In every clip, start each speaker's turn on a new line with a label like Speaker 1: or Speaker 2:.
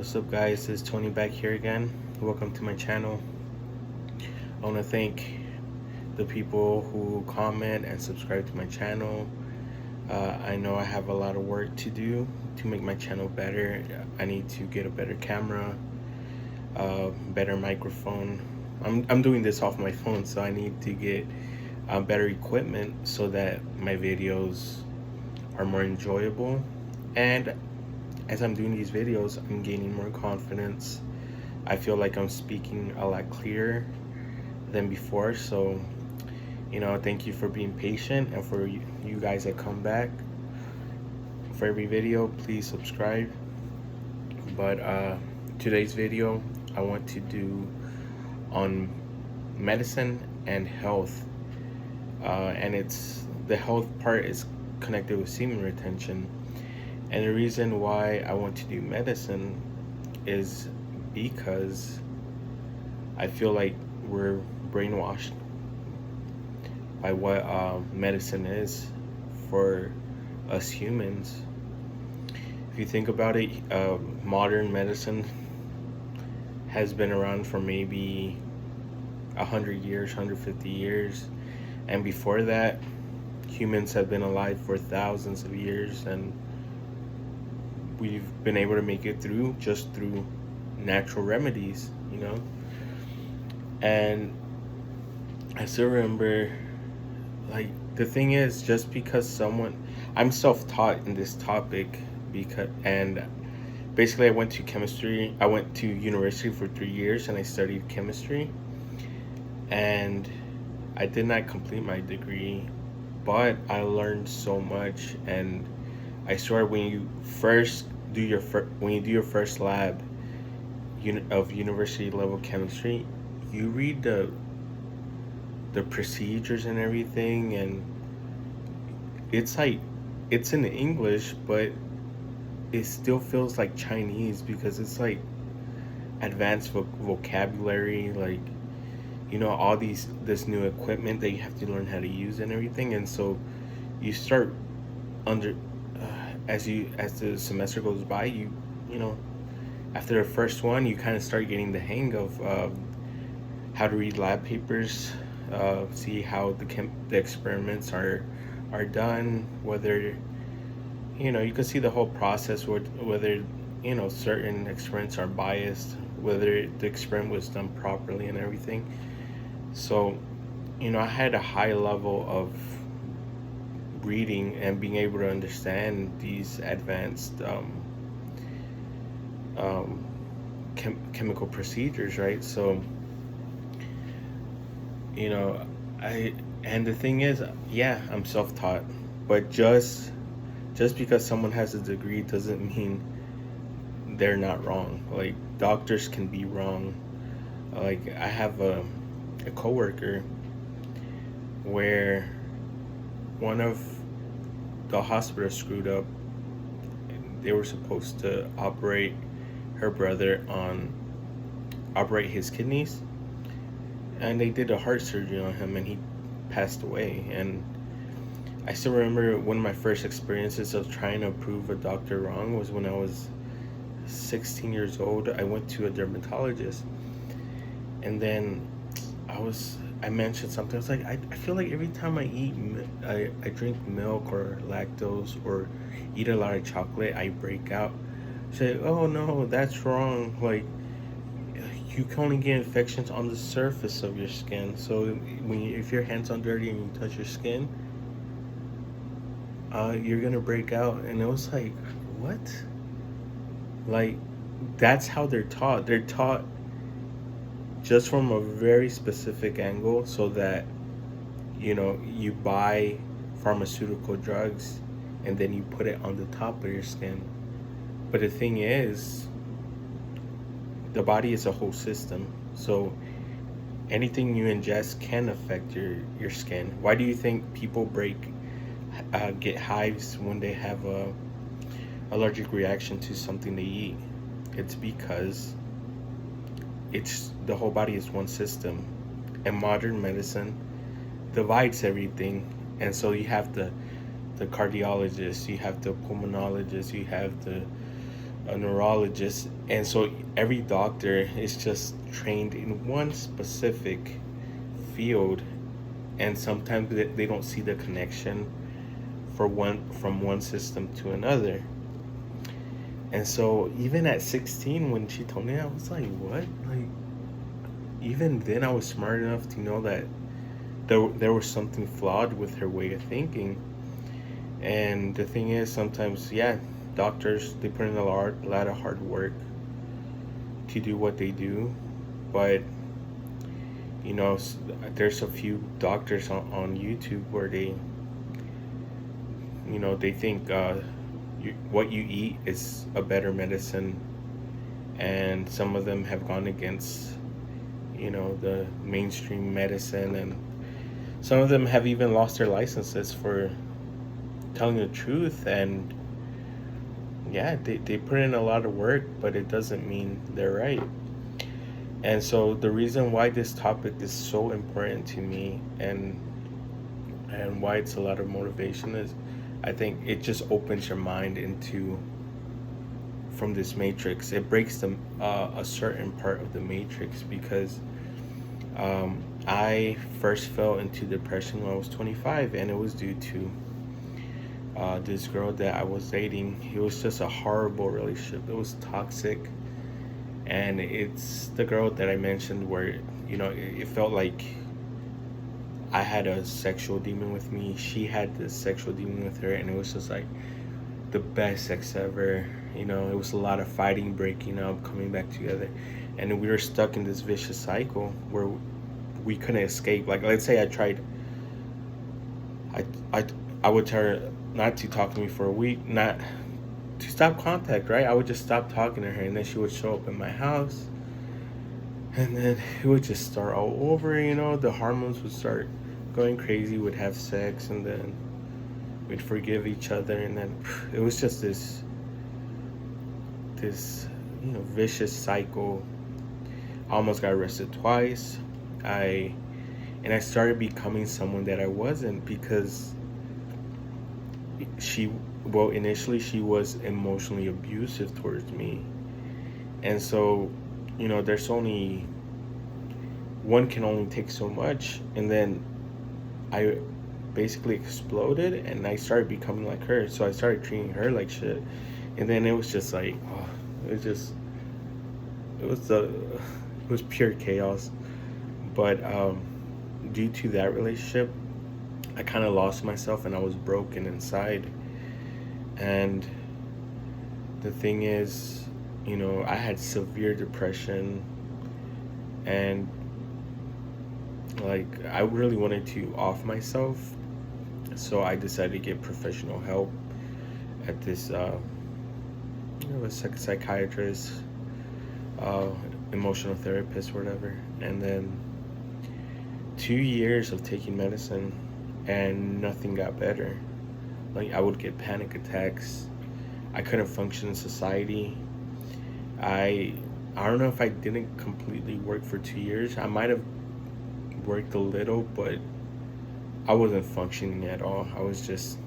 Speaker 1: What's up, guys? It's Tony back here again. Welcome to my channel. I want to thank the people who comment and subscribe to my channel. I know I have a lot of work to do to make my channel better. I need to get a better camera, better microphone. I'm doing this off my phone, so I need to get better equipment so that my videos are more enjoyable. And as I'm doing these videos, I'm gaining more confidence. I feel like I'm speaking a lot clearer than before. So, thank you for being patient, and for you guys that come back for every video, please subscribe. But today's video, I want to do on medicine and health. And the health part is connected with semen retention. And the reason why I want to do medicine is because I feel like we're brainwashed by what medicine is for us humans. If you think about it, modern medicine has been around for maybe 100 years, 150 years. And before that, humans have been alive for thousands of years, and we've been able to make it through just through natural remedies, And I still remember, like, the thing is, just because I'm self-taught in this topic, and basically I went to university for 3 years, and I studied chemistry, and I did not complete my degree, but I learned so much. And I swear, when you do your first lab of university level chemistry, you read the procedures and everything, and it's like, it's in English, but it still feels like Chinese, because it's like advanced vocabulary, like, all this new equipment that you have to learn how to use and everything. And so you start as the semester goes by, after the first one, you kind of start getting the hang of how to read lab papers, see how the experiments are done, whether you can see the whole process, whether certain experiments are biased, whether the experiment was done properly and everything. So I had a high level of reading and being able to understand these advanced chemical procedures, right? So and the thing is, yeah, I'm self-taught, but just because someone has a degree doesn't mean they're not wrong. Like, doctors can be wrong. Like, I have a coworker where one of the hospitals screwed up. They were supposed to operate his kidneys, and they did a heart surgery on him, and he passed away. And I still remember one of my first experiences of trying to prove a doctor wrong was when I was 16 years old. I went to a dermatologist, and then I mentioned something. I was like, I feel like every time I drink milk or lactose or eat a lot of chocolate, I break out. Say, oh no, that's wrong. Like, you can only get infections on the surface of your skin. So if your hands are dirty and you touch your skin, you're gonna break out. And it was like, what? Like, that's how they're taught. They're taught just from a very specific angle, so that you buy pharmaceutical drugs and then you put it on the top of your skin. But the thing is, the body is a whole system, so anything you ingest can affect your skin. Why do you think people get hives when they have a allergic reaction to something they eat? It's because the whole body is one system, and modern medicine divides everything. And so you have the cardiologist, you have the pulmonologist, you have the a neurologist, and so every doctor is just trained in one specific field, and sometimes they don't see the connection for one from one system to another. And so even at 16, when she told me, I was like, what? Like, even then I was smart enough to know that there was something flawed with her way of thinking. And the thing is, sometimes, yeah, doctors, they put in a lot of hard work to do what they do, but there's a few doctors on YouTube where they think what you eat is a better medicine, and some of them have gone against the mainstream medicine, and some of them have even lost their licenses for telling the truth. And yeah, they put in a lot of work, but it doesn't mean they're right. And so the reason why this topic is so important to me, and why it's a lot of motivation, is I think it just opens your mind into from this matrix. It breaks a certain part of the matrix, because I first fell into depression when I was 25, and it was due to this girl that I was dating. It was just a horrible relationship. It was toxic, and it's the girl that I mentioned where it felt like I had a sexual demon with me. She had this sexual demon with her, and it was just like the best sex ever. It was a lot of fighting, breaking up, coming back together, and we were stuck in this vicious cycle where we couldn't escape. Like, let's say I would tell her not to talk to me for a week, not to stop contact, right? I would just stop talking to her, and then she would show up in my house, and then it would just start all over. The hormones would start going crazy. We'd have sex, and then we'd forgive each other, and then it was just this vicious cycle. I almost got arrested twice. I started becoming someone that I wasn't, because initially she was emotionally abusive towards me. And so, there's only one can only take so much. And then I basically exploded, and I started becoming like her. So I started treating her like shit. And then it was just like, it was pure chaos. But due to that relationship, I kind of lost myself, and I was broken inside. And the thing is, I had severe depression, and like I really wanted to off myself. So I decided to get professional help at this a psychiatrist, emotional therapist, whatever. And then 2 years of taking medicine, and nothing got better. Like, I would get panic attacks. I couldn't function in society. I don't know if I didn't completely work for 2 years. I might have worked a little, but I wasn't functioning at all. I was just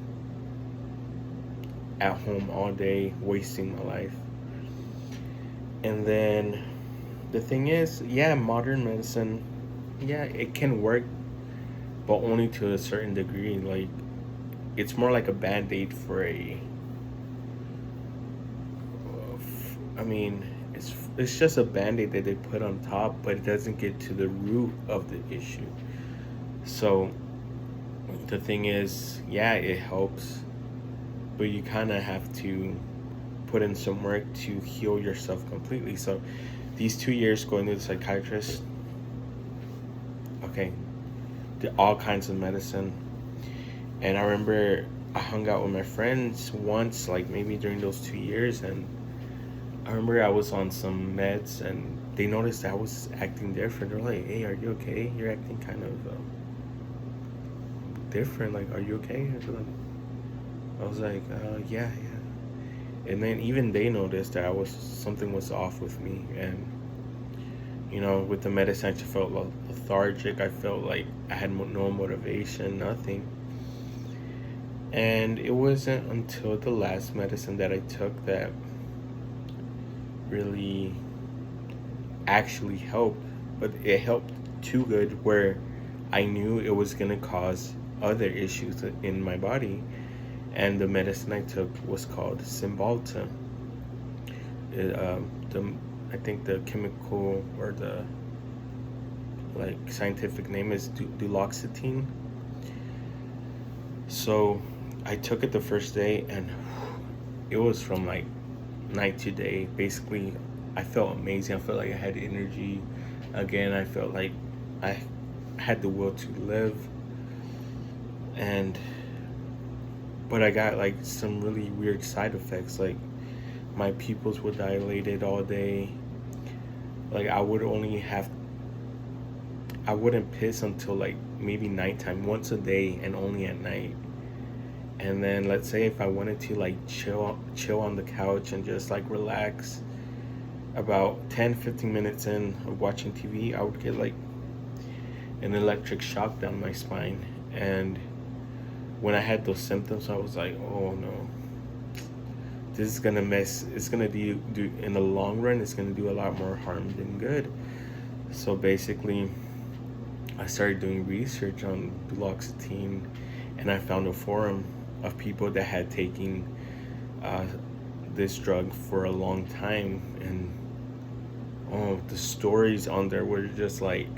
Speaker 1: at home all day, wasting my life. And then the thing is, yeah, modern medicine, yeah, it can work, but only to a certain degree. Like, it's more like a band-aid for it's just a band-aid that they put on top, but it doesn't get to the root of the issue. So the thing is, yeah, it helps, but you kind of have to put in some work to heal yourself completely. So these 2 years going to the psychiatrist, okay, did all kinds of medicine. And I remember I hung out with my friends once, like maybe during those 2 years, and I remember I was on some meds, and they noticed I was acting different. They're like, "Hey, are you okay? You're acting kind of different. Like, are you okay?" I was like, yeah. And then even they noticed that something was off with me. And with the medicine, I just felt lethargic. I felt like I had no motivation, nothing. And it wasn't until the last medicine that I took that really actually help, but it helped too good where I knew it was gonna cause other issues in my body. And the medicine I took was called Cymbalta. The I think the chemical or the like scientific name is duloxetine. So I took it the first day, and it was from like night to day. Basically, I felt amazing. I felt like I had energy again. I felt like I had the will to live. And but I got like some really weird side effects. Like my pupils were dilated all day. Like I wouldn't piss until like maybe nighttime, once a day, and only at night. And then let's say if I wanted to like chill on the couch and just like relax, about 10-15 minutes in of watching TV, I would get like an electric shock down my spine. And when I had those symptoms, I was like, oh no, this is gonna it's gonna do in the long run, it's gonna do a lot more harm than good. So basically, I started doing research on duloxetine, and I found a forum of people that had taken this drug for a long time. And oh, the stories on there were just like,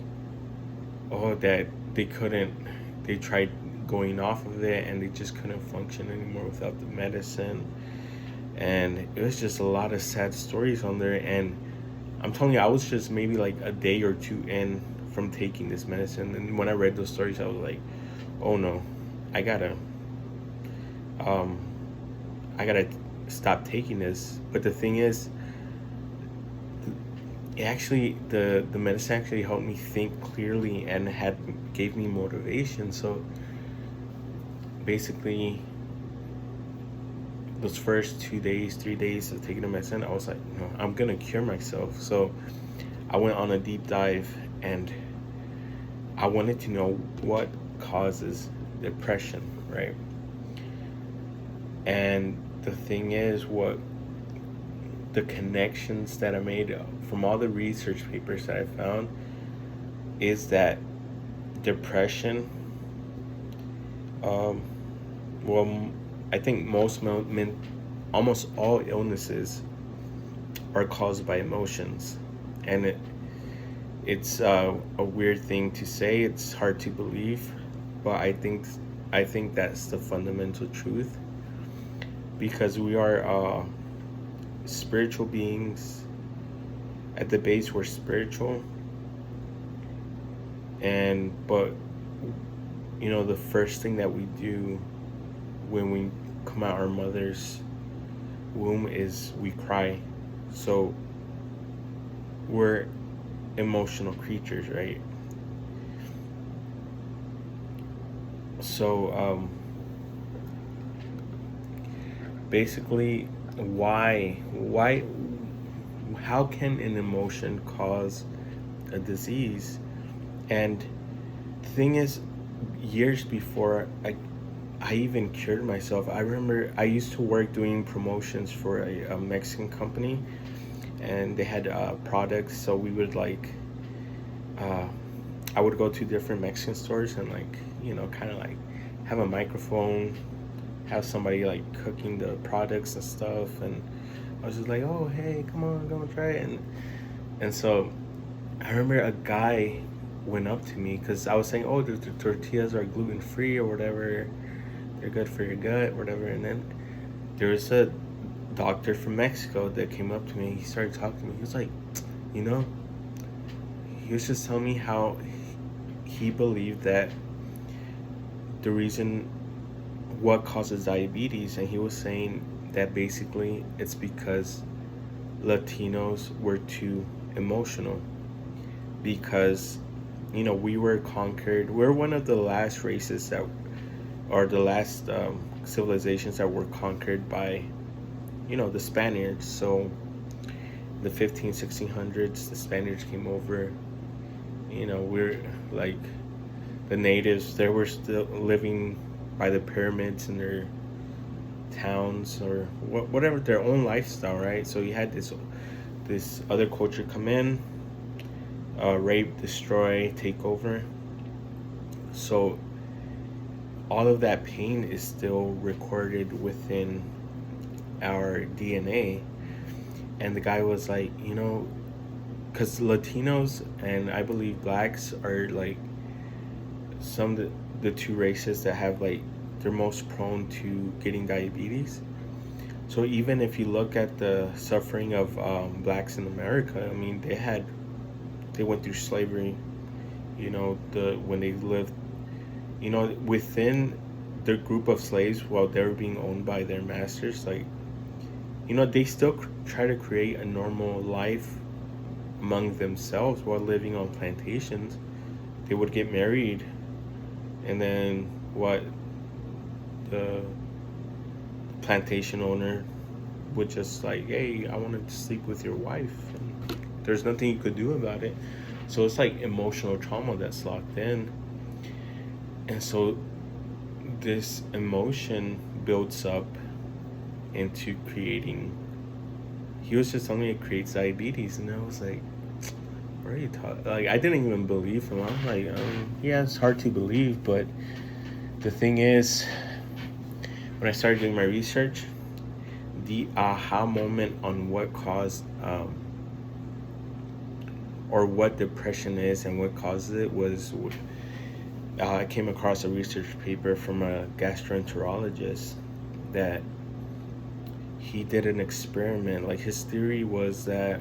Speaker 1: oh, that they tried going off of it and they just couldn't function anymore without the medicine. And it was just a lot of sad stories on there. And I'm telling you, I was just maybe like a day or two in from taking this medicine, and when I read those stories, I was like, oh no, I gotta I gotta stop taking this. But the thing is, the medicine actually helped me think clearly and gave me motivation. So basically, those first 2 days, 3 days of taking the medicine, I was like, no, I'm gonna cure myself. So I went on a deep dive, and I wanted to know what causes depression, right? And the thing is, what the connections that I made from all the research papers that I found is that depression, well, I think almost all illnesses are caused by emotions. And it's a weird thing to say. It's hard to believe, but I think that's the fundamental truth, because we are spiritual beings. At the base, we're spiritual, but the first thing that we do when we come out our mother's womb is we cry. So we're emotional creatures, right? So basically, why how can an emotion cause a disease? And the thing is, years before I even cured myself, I remember I used to work doing promotions for a Mexican company, and they had products. So we would I would go to different Mexican stores and kind of like have a microphone, have somebody like cooking the products and stuff, and I was just like, oh hey, come on, go and try it. And so I remember a guy went up to me, because I was saying, oh, the tortillas are gluten-free or whatever, they're good for your gut, whatever. And then there was a doctor from Mexico that came up to me. He started talking to me. He was like, he was just telling me how he believed that the reason what causes diabetes, and he was saying that basically it's because Latinos were too emotional, because we were conquered. We're one of the last races or the last civilizations that were conquered by the Spaniards. So the 1600s, the Spaniards came over. We're like the natives. They were still living by the pyramids in their towns or whatever, their own lifestyle, right? So you had this other culture come in, rape, destroy, take over. So all of that pain is still recorded within our DNA. And the guy was like, because Latinos and I believe blacks are like some of the two races that have like they're most prone to getting diabetes. So even if you look at the suffering of blacks in America, I mean they went through slavery, when they lived, within their group of slaves while they were being owned by their masters, like, they still try to create a normal life among themselves while living on plantations. They would get married, and then the plantation owner would just like, hey, I wanted to sleep with your wife, and there's nothing you could do about it. So it's like emotional trauma that's locked in. And so this emotion builds up into creating, he was just telling me it creates diabetes. And I was like, what are you talking? Like, I didn't even believe him. I'm like, yeah, it's hard to believe, but the thing is, when I started doing my research, the aha moment on what caused or what depression is and what causes it was I came across a research paper from a gastroenterologist that he did an experiment. Like, his theory was that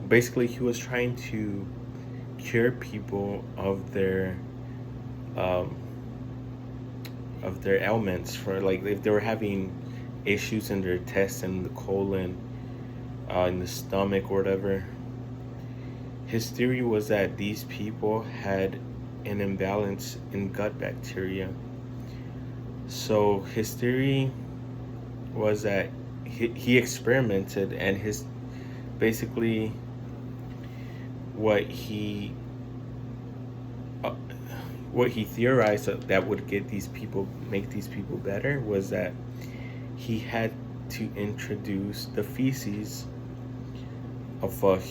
Speaker 1: basically he was trying to cure people of their ailments, for like if they were having issues in their intestine, the colon, in the stomach or whatever. His theory was that these people had an imbalance in gut bacteria. So his theory was that he experimented, and his basically what he theorized that would make these people better was that he had to introduce the feces of a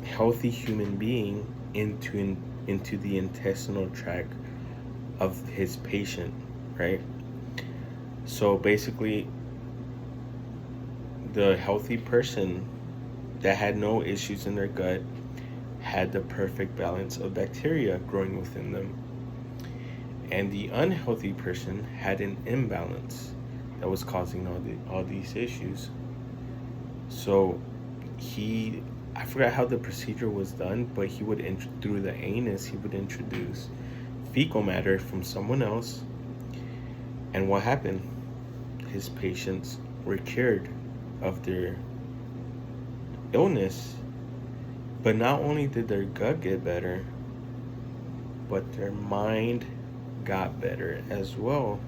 Speaker 1: healthy human being into the intestinal tract of his patient, right? So basically, the healthy person that had no issues in their gut had the perfect balance of bacteria growing within them. And the unhealthy person had an imbalance that was causing all these issues. So I forgot how the procedure was done, but he would, through the anus, he would introduce fecal matter from someone else. And what happened? His patients were cured of their illness. But not only did their gut get better, but their mind got better as well.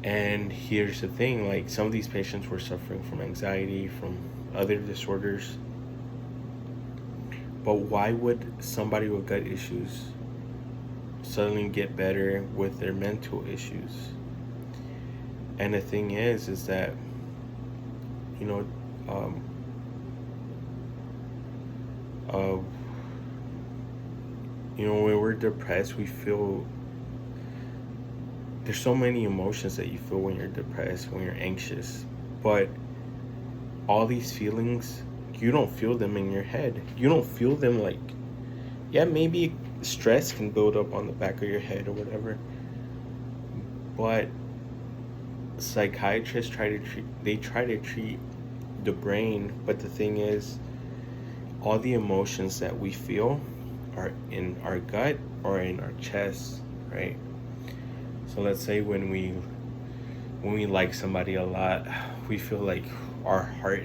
Speaker 1: And here's the thing, like, some of these patients were suffering from anxiety, from other disorders. But why would somebody with gut issues suddenly get better with their mental issues? And the thing is that, when we're depressed, we feel there's so many emotions that you feel when you're depressed, when you're anxious, but all these feelings, you don't feel them in your head. You don't feel them like, yeah, maybe stress can build up on the back of your head or whatever, but psychiatrists try to treat the brain. But the thing is, all the emotions that we feel are in our gut or in our chest, right? So let's say when we like somebody a lot, we feel like our heart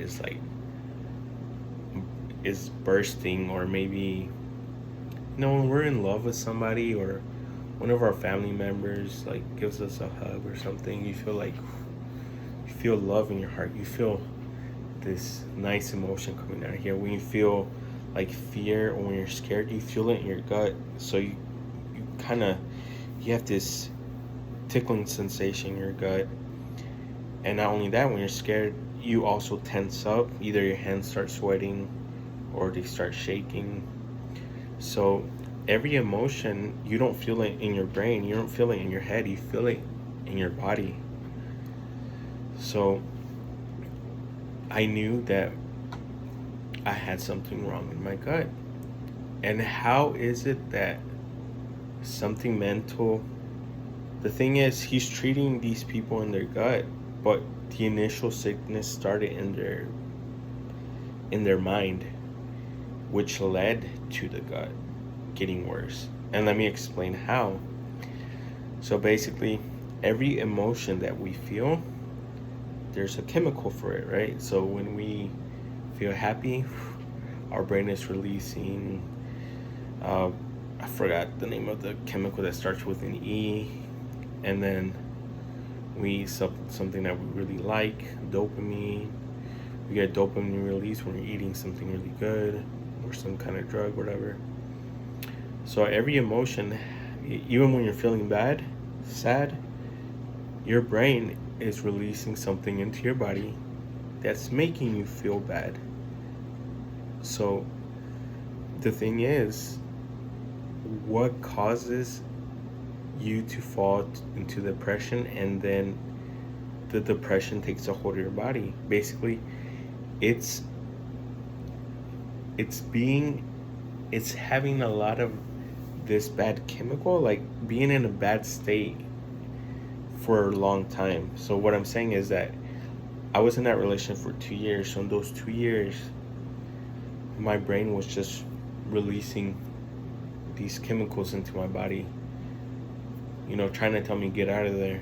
Speaker 1: is bursting. Or maybe, when we're in love with somebody, or one of our family members like gives us a hug or something, you feel love in your heart. You feel this nice emotion coming out of here. When you feel like fear, or when you're scared, you feel it in your gut. So you have this tickling sensation in your gut. And not only that, when you're scared, you also tense up. Either your hands start sweating or they start shaking. So every emotion, you don't feel it in your brain, you don't feel it in your head, you feel it in your body. So I knew that I had something wrong in my gut. And how is it that something mental, the thing is, he's treating these people in their gut, but the initial sickness started in their mind, which led to the gut getting worse. And let me explain how. So basically, every emotion that we feel, there's a chemical for it, right? So when we feel happy, our brain is releasing, I forgot the name of the chemical that starts with an E. And then we something that we really like, dopamine. We get dopamine release when we're eating something really good or some kind of drug, whatever. So every emotion, even when you're feeling bad, sad, your brain is releasing something into your body that's making you feel bad. So the thing is, what causes you to fall into depression, and then the depression takes a hold of your body? Basically, it's having a lot of this bad chemical, like being in a bad state for a long time. So what I'm saying is that I was in that relationship for 2 years. So in those 2 years, my brain was just releasing these chemicals into my body, trying to tell me get out of there,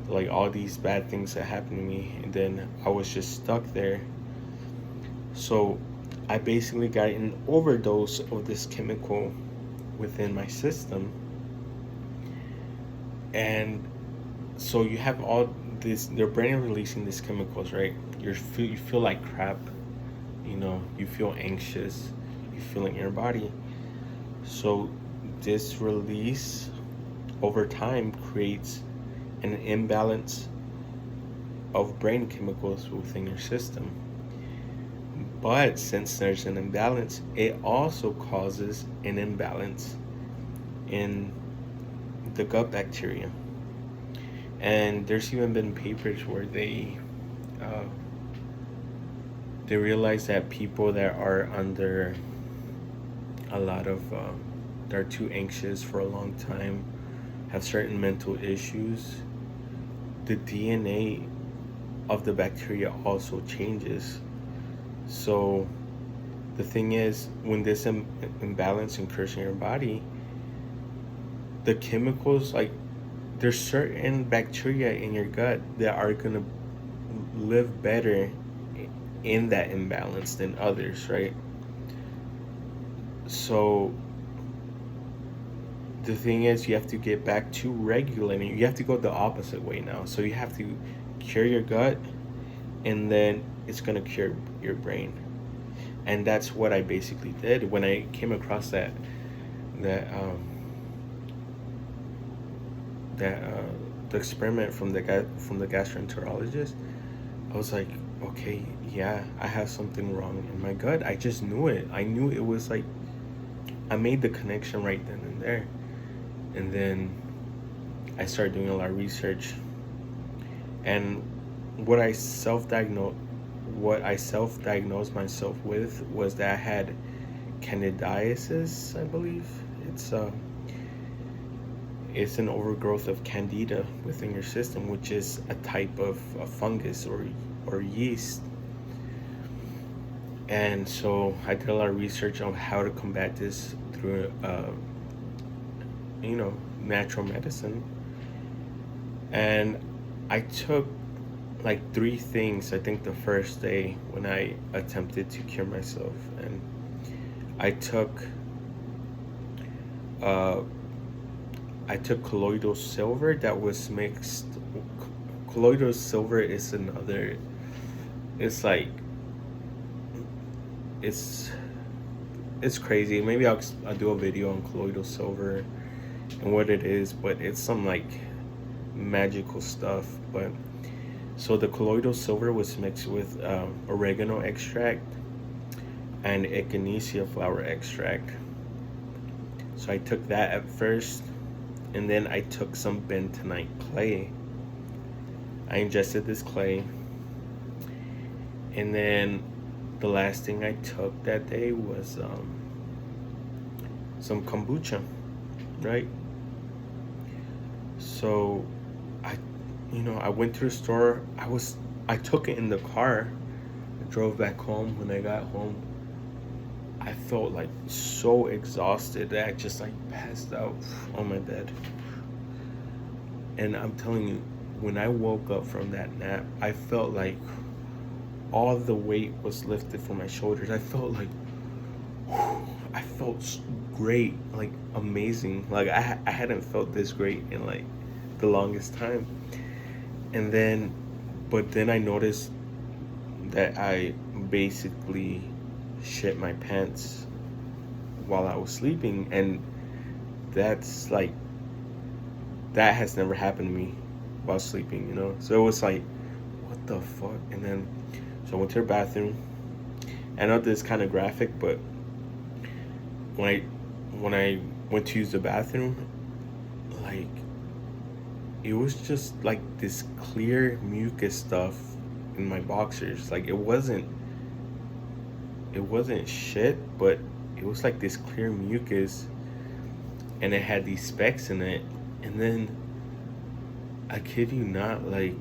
Speaker 1: like all these bad things that happened to me. And then I was just stuck there. So I basically got an overdose of this chemical within my system. And so you have all this, their brain releasing these chemicals, right? You feel like crap, you feel anxious, you feel it in your body. So this release over time creates an imbalance of brain chemicals within your system. But since there's an imbalance, it also causes an imbalance in the gut bacteria. And there's even been papers where they realize that people that are under a lot of they're too anxious for a long time, have certain mental issues, the DNA of the bacteria also changes. So the thing is, when this imbalance occurs in your body, the chemicals, like there's certain bacteria in your gut that are gonna live better in that imbalance than others, right? So the thing is, you have to get back to regulating. You have to go the opposite way now. So you have to cure your gut, and then it's gonna cure your brain. And that's what I basically did when I came across the experiment from the gastroenterologist. I was like, okay, yeah, I have something wrong in my gut. I just knew it. I knew it was like, I made the connection right then and there. And then I started doing a lot of research. And what I self-diagnosed myself with was that I had candidiasis, I believe. It's an overgrowth of candida within your system, which is a type of a fungus or yeast. And so I did a lot of research on how to combat this through natural medicine. And I took like 3 things, I think, the first day when I attempted to cure myself. And I took colloidal silver that was mixed. Colloidal silver is another, it's like, it's crazy. Maybe I'll do a video on colloidal silver and what it is, but it's some like magical stuff. But So the colloidal silver was mixed with oregano extract and echinacea flower extract. So I took that at first, and then I took some bentonite clay. I ingested this clay, and then the last thing I took that day was some kombucha, right? So I went to the store. I took it in the car. I drove back home. When I got home, I felt like so exhausted that I just like passed out on my bed. And I'm telling you, when I woke up from that nap, I felt like all the weight was lifted from my shoulders. I felt like, I felt great, like amazing. Like I hadn't felt this great in like the longest time. And then, but then I noticed that I basically shit my pants while I was sleeping, and that's like, that has never happened to me while sleeping. So it was like, what the fuck? And then, so I went to the bathroom. I know this is kind of graphic, but when I went to use the bathroom, like, it was just like this clear mucus stuff in my boxers. Like it wasn't shit, but it was like this clear mucus, and it had these specks in it. And then, I kid you not, like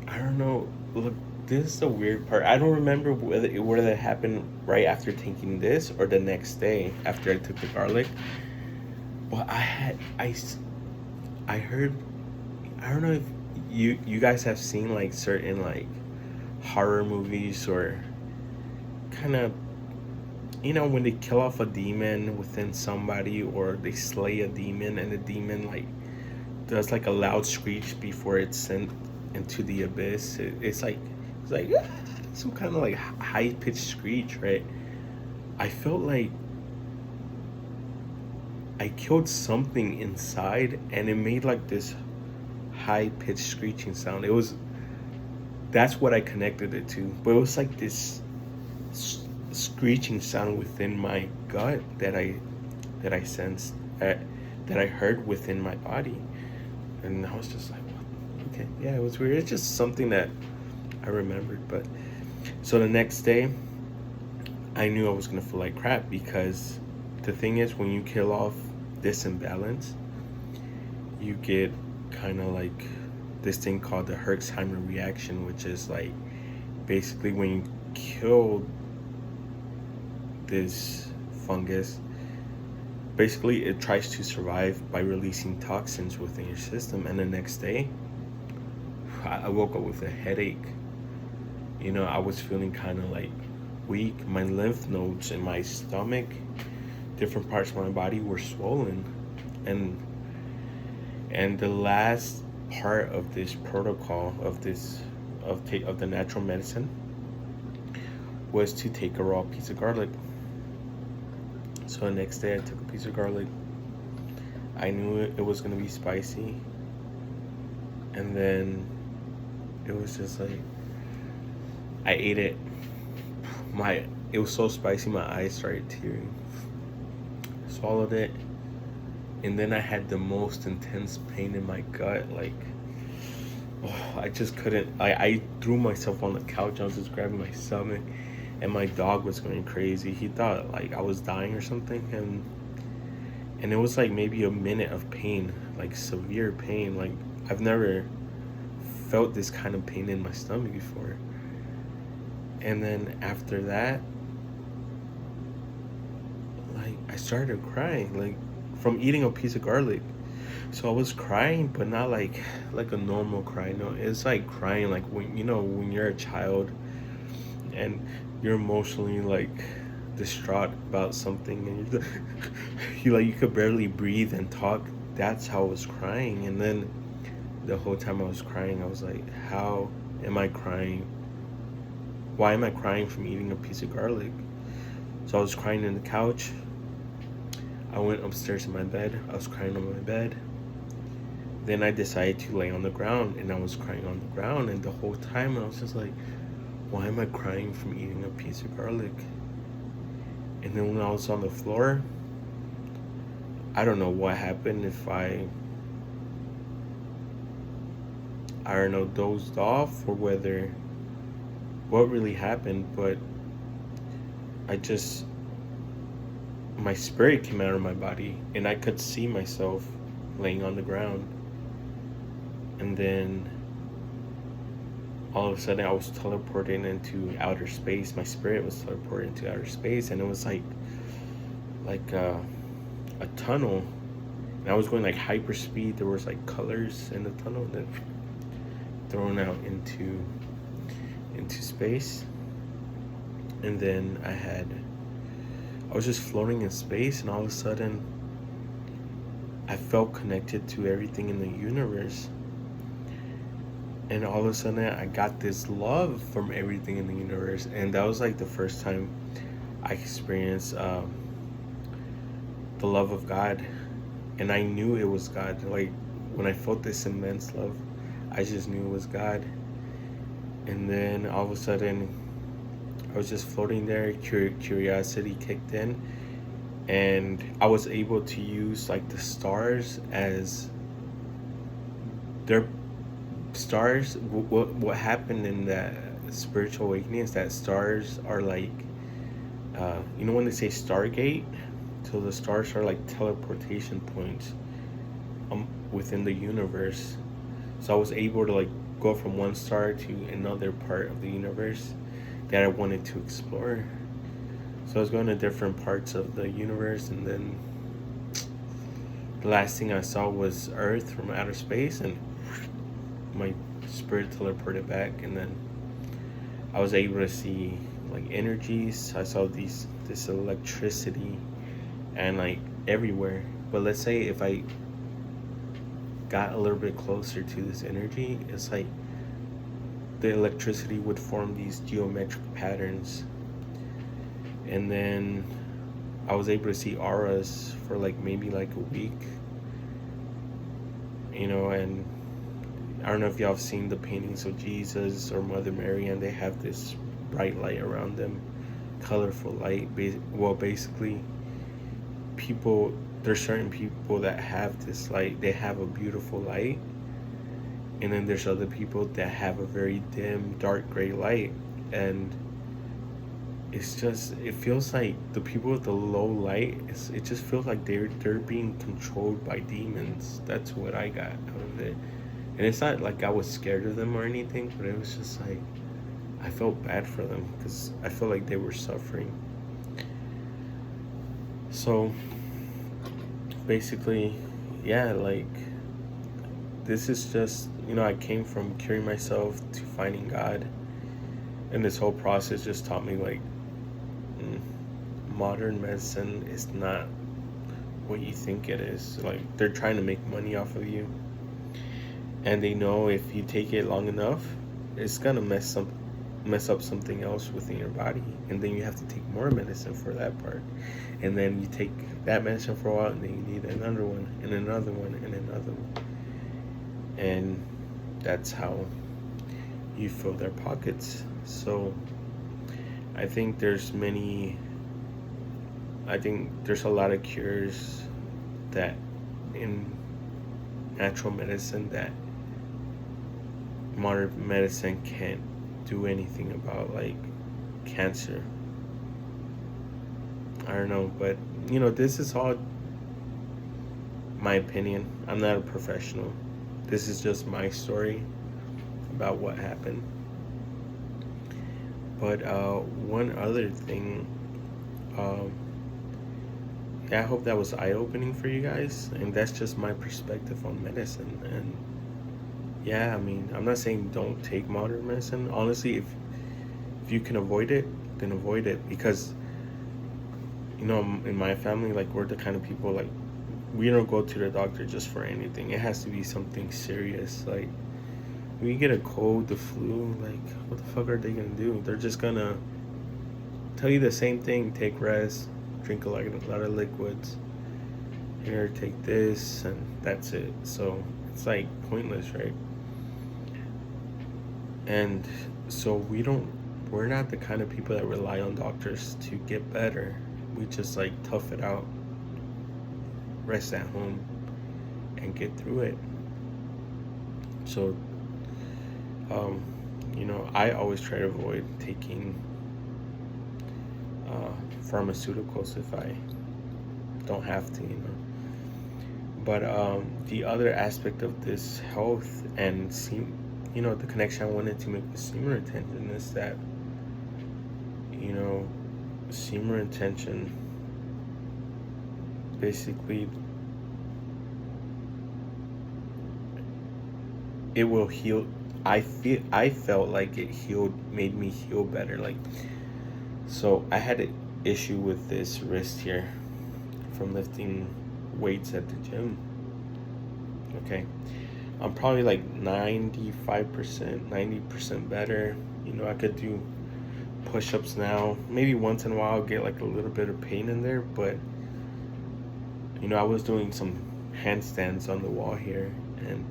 Speaker 1: I don't know. Look, this is the weird part. I don't remember whether that happened right after taking this or the next day after I took the garlic. But I heard, I don't know if you guys have seen like certain like horror movies, or kind of, when they kill off a demon within somebody, or they slay a demon and the demon like does like a loud screech before it's sent into the abyss. It's like some kind of like high pitched screech, right? I felt like I killed something inside, and it made like this high pitched screeching sound. That's what I connected it to. But it was like this screeching sound within my gut that I sensed, that I heard within my body. And I was just like, what? Okay, yeah, it was weird. It's just something that I remembered. But so the next day, I knew I was gonna feel like crap, because the thing is, when you kill off this imbalance, you get kind of like this thing called the Herxheimer reaction, which is like basically when you kill this fungus, basically it tries to survive by releasing toxins within your system. And the next day, I woke up with a headache. I was feeling kind of like weak. My lymph nodes in my stomach, different parts of my body were swollen. And the last part of this protocol of the natural medicine was to take a raw piece of garlic. So the next day I took a piece of garlic. I knew it was gonna be spicy, and then it was just like, I ate it. It was so spicy, my eyes started tearing. Swallowed it, and then I had the most intense pain in my gut. Like, I just couldn't. I threw myself on the couch. I was just grabbing my stomach, and my dog was going crazy. He thought like I was dying or something, and it was like maybe a minute of pain, like severe pain. Like, I've never felt this kind of pain in my stomach before. And then after that, like, I started crying, like, from eating a piece of garlic. So I was crying, but not like a normal cry. No, it's like crying like when you're a child and you're emotionally like distraught about something, and you could barely breathe and talk. That's how I was crying. And then the whole time I was crying, I was like, how am I crying? Why am I crying from eating a piece of garlic? So I was crying in the couch. I went upstairs to my bed. I was crying on my bed. Then I decided to lay on the ground, and I was crying on the ground. And the whole time I was just like, why am I crying from eating a piece of garlic? And then when I was on the floor, I don't know what happened, if I don't know, dozed off, or whether what really happened, but my spirit came out of my body, and I could see myself laying on the ground. And then all of a sudden I was teleported into outer space. My spirit was teleported into outer space, and it was like a tunnel, and I was going like hyper speed. There was like colors in the tunnel that thrown out into space. And then I was just floating in space, and all of a sudden I felt connected to everything in the universe. And all of a sudden I got this love from everything in the universe. And that was like the first time I experienced the love of God. And I knew it was God. Like, when I felt this immense love, I just knew it was God. And then all of a sudden I was just floating there. Curiosity kicked in, and I was able to use like the stars as their stars. What happened in that spiritual awakening is that stars are like, when they say Stargate, so the stars are like teleportation points within the universe. So I was able to like go from one star to another part of the universe that I wanted to explore. So I was going to different parts of the universe, and then the last thing I saw was Earth from outer space, and my spirit teleported back. And then I was able to see like energies. I saw this electricity and like everywhere. But let's say if I got a little bit closer to this energy, it's like the electricity would form these geometric patterns. And then I was able to see auras for like maybe like a week, and I don't know if y'all have seen the paintings of Jesus or Mother Mary, and they have this bright light around them, colorful light. Basically, there's certain people that have this light. They have a beautiful light, and then there's other people that have a very dim, dark gray light. And it feels like the people with the low light, it just feels like they're being controlled by demons. That's what I got out of it. And it's not like I was scared of them or anything, but it was just like, I felt bad for them because I felt like they were suffering. So basically, yeah, like, this is just, I came from curing myself to finding God. And this whole process just taught me, like, modern medicine is not what you think it is. Like, they're trying to make money off of you. And they know if you take it long enough, it's gonna mess up something else within your body. And then you have to take more medicine for that part. And then you take that medicine for a while, and then you need another one, and another one, and another one. And that's how you fill their pockets. So I think there's a lot of cures that in natural medicine that modern medicine can't do anything about, like cancer. I don't know, but this is all my opinion. I'm not a professional. This is just my story about what happened. But one other thing, I hope that was eye-opening for you guys, and that's just my perspective on medicine. And yeah, I mean, I'm not saying don't take modern medicine. Honestly, if you can avoid it, then avoid it, because in my family, like, we're the kind of people, like, we don't go to the doctor just for anything. It has to be something serious. Like, when you get a cold, the flu, like, what the fuck are they gonna do? They're just gonna tell you the same thing: take rest, drink a lot of liquids, here, take this, and that's it. So it's like pointless, right? And so we're not the kind of people that rely on doctors to get better. We just like tough it out, rest at home, and get through it. So I always try to avoid taking pharmaceuticals if I don't have to, But the other aspect of this health and the connection I wanted to make with semen retention is that, semen retention basically it will heal. I felt like it made me heal better. Like, so I had an issue with this wrist here from lifting weights at the gym. Okay, I'm probably like 95%, 90% better. I could do push-ups now. Maybe once in a while I'll get like a little bit of pain in there, but I was doing some handstands on the wall here, and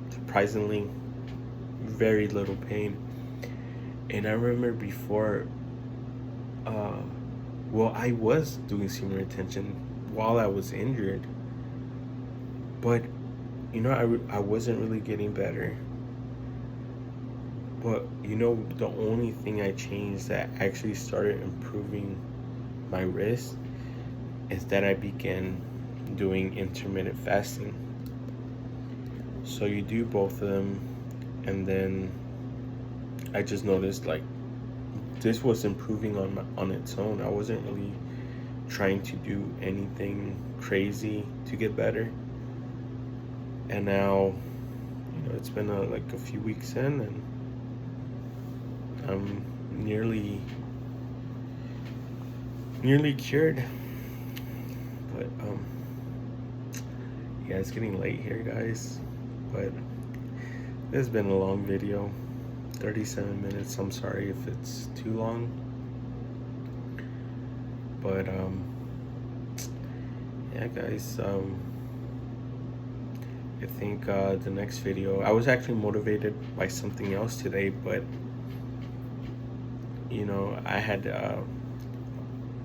Speaker 1: surprisingly very little pain. And I remember before I was doing semen retention while I was injured, but I wasn't really getting better. But the only thing I changed that actually started improving my wrist is that I began doing intermittent fasting. So you do both of them, and then I just noticed like this was improving on its own. I wasn't really trying to do anything crazy to get better. And now, it's been like a few weeks in, and I'm nearly cured. But yeah, it's getting late here, guys. But this has been a long video, 37 minutes. I'm sorry if it's too long. But yeah, guys, I think the next video, I was actually motivated by something else today, but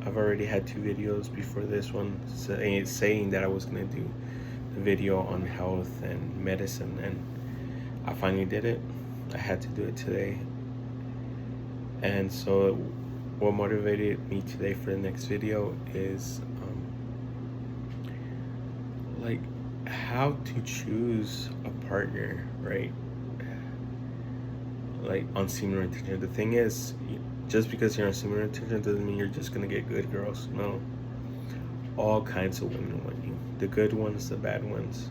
Speaker 1: I've already had 2 videos before this one saying that I was gonna do the video on health and medicine, and I finally did it. I had to do it today. And so what motivated me today for the next video is like how to choose a partner, right? Like on semen retention. The thing is, just because you're on semen retention doesn't mean you're just gonna get good girls. No. All kinds of women want you. The good ones, the bad ones.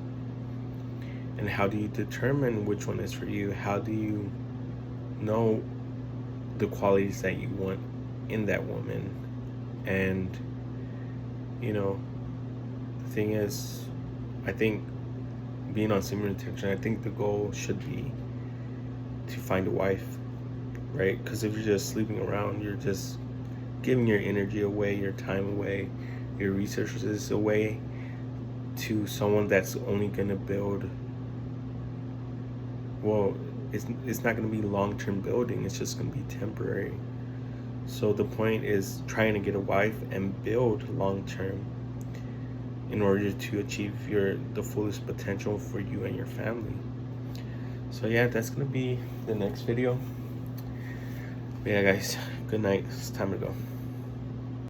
Speaker 1: And how do you determine which one is for you? How do you know the qualities that you want in that woman? And the thing is, I think being on semen retention, I think the goal should be to find a wife, right? Because if you're just sleeping around, you're just giving your energy away, your time away, your resources away to someone that's only gonna build. Well, it's not gonna be long-term building. It's just gonna be temporary. So the point is trying to get a wife and build long-term in order to achieve the fullest potential for you and your family. So yeah, that's gonna be the next video. But yeah, guys, good night. It's time to go.